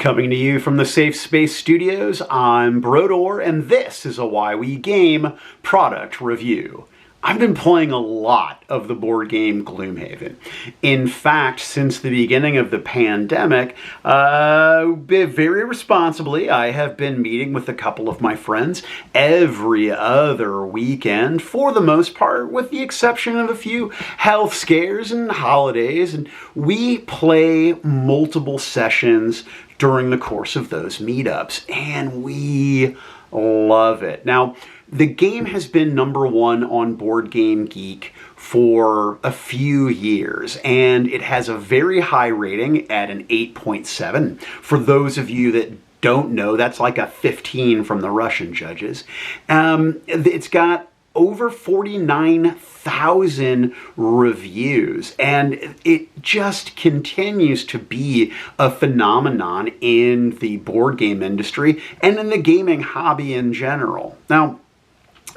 Coming to you from the Safe Space Studios, I'm Brodor, and this is a Why We Game product review. I've been playing a lot of the board game Gloomhaven. In fact, since the beginning of the pandemic, very responsibly, I have been meeting with a couple of my friends every other weekend, for the most part, with the exception of a few health scares and holidays, and we play multiple sessions during the course of those meetups, and we love it. Now, the game has been #1 on Board Game Geek for a few years, and it has a very high rating at an 8.7. For those of you that don't know, that's like a 15 from the Russian judges. It's got over 49,000 reviews, and it just continues to be a phenomenon in the board game industry and in the gaming hobby in general. Now,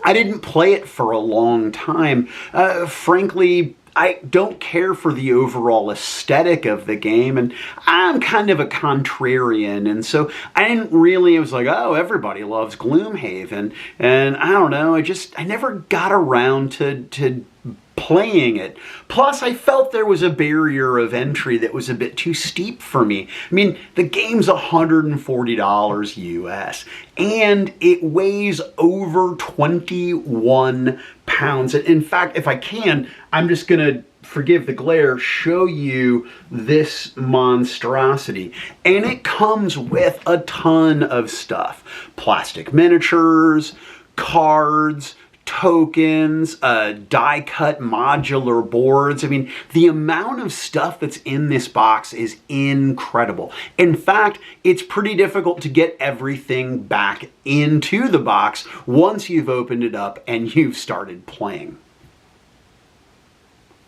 I didn't play it for a long time. Frankly, I don't care for the overall aesthetic of the game, and I'm kind of a contrarian, and so I was like, oh, everybody loves Gloomhaven, and I don't know, I never got around to playing it. Plus, I felt there was a barrier of entry that was a bit too steep for me. I mean, the game's $140 US, and it weighs over 21 pounds. In fact, if I can, I'm just gonna, forgive the glare, show you this monstrosity. And it comes with a ton of stuff. Plastic miniatures, cards, tokens, die-cut modular boards. I mean, the amount of stuff that's in this box is incredible. In fact, it's pretty difficult to get everything back into the box once you've opened it up and you've started playing.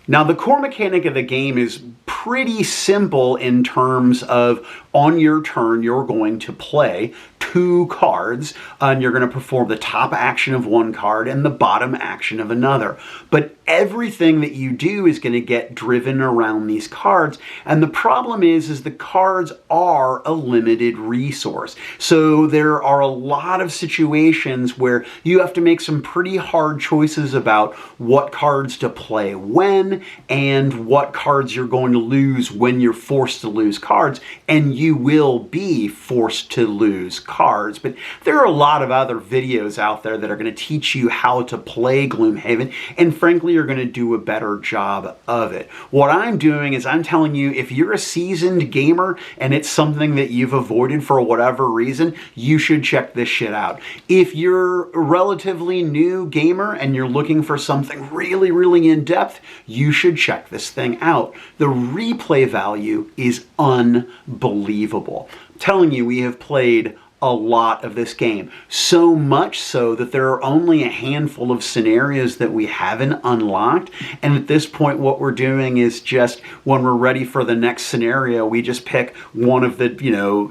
Now, the core mechanic of the game is pretty simple in terms of, on your turn, you're going to play 2 cards, and you're going to perform the top action of one card and the bottom action of another. But everything that you do is going to get driven around these cards, and the problem is the cards are a limited resource. So there are a lot of situations where you have to make some pretty hard choices about what cards to play when, and what cards you're going to lose when you're forced to lose cards, and you will be forced to lose cards. But there are a lot of other videos out there that are going to teach you how to play Gloomhaven, and frankly, you're going to do a better job of it. What I'm doing is I'm telling you, if you're a seasoned gamer and it's something that you've avoided for whatever reason, you should check this shit out. If you're a relatively new gamer and you're looking for something really, really in-depth, you should check this thing out. The replay value is unbelievable. I'm telling you, we have played a lot of this game. So much so that there are only a handful of scenarios that we haven't unlocked. And at this point, what we're doing is just, when we're ready for the next scenario, we just pick one of the,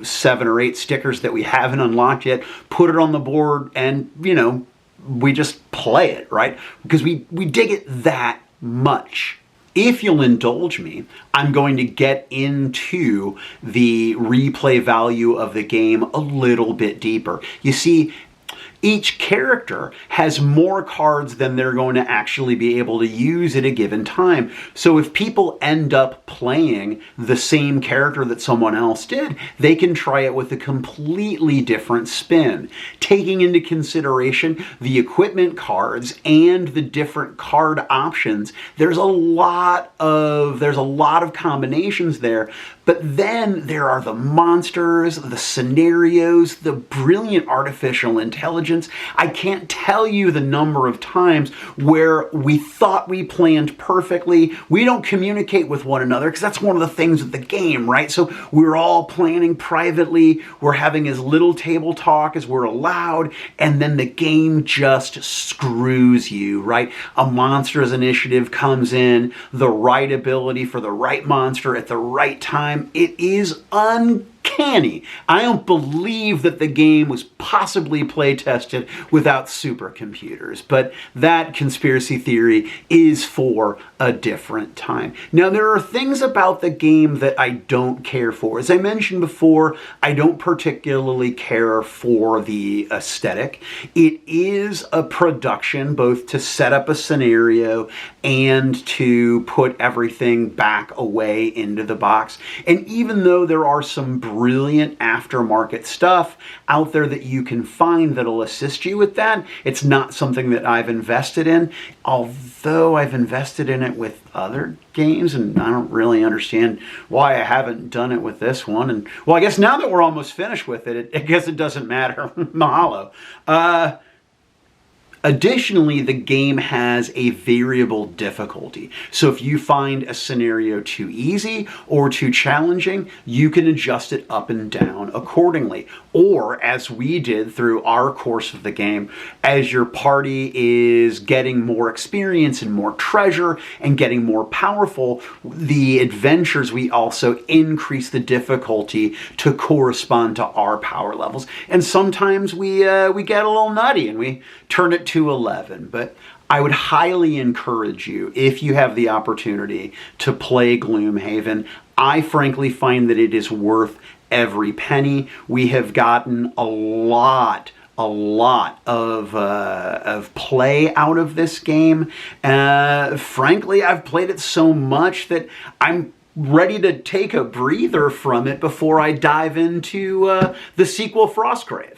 7 or 8 stickers that we haven't unlocked yet, put it on the board, and, we just play it, right? Because we dig it that much. If you'll indulge me, I'm going to get into the replay value of the game a little bit deeper. You see, each character has more cards than they're going to actually be able to use at a given time. So if people end up playing the same character that someone else did, they can try it with a completely different spin. Taking into consideration the equipment cards and the different card options, there's a lot of combinations there. But then there are the monsters, the scenarios, the brilliant artificial intelligence. I can't tell you the number of times where we thought we planned perfectly. We don't communicate with one another because that's one of the things with the game, right? So we're all planning privately. We're having as little table talk as we're allowed, and then the game just screws you, right? A monsters initiative comes in, the right ability for the right monster at the right time. It is uncanny. I don't believe that the game was possibly play tested without supercomputers, but that conspiracy theory is for a different time. Now, there are things about the game that I don't care for. As I mentioned before, I don't particularly care for the aesthetic. It is a production, both to set up a scenario and to put everything back away into the box. And even though there are some brilliant aftermarket stuff out there that you can find that'll assist you with that, it's not something that I've invested in, although I've invested in it with other games, and I don't really understand why I haven't done it with this one. And well, I guess now that we're almost finished with it, I guess it doesn't matter. Mahalo. Additionally, the game has a variable difficulty. So if you find a scenario too easy or too challenging, you can adjust it up and down accordingly. Or, as we did through our course of the game, as your party is getting more experience and more treasure and getting more powerful, the adventures, we also increase the difficulty to correspond to our power levels. And sometimes we get a little nutty and we turn it to 11, but I would highly encourage you, if you have the opportunity, to play Gloomhaven. I frankly find that it is worth every penny. We have gotten a lot of play out of this game. Frankly, I've played it so much that I'm ready to take a breather from it before I dive into the sequel, Frostgrave.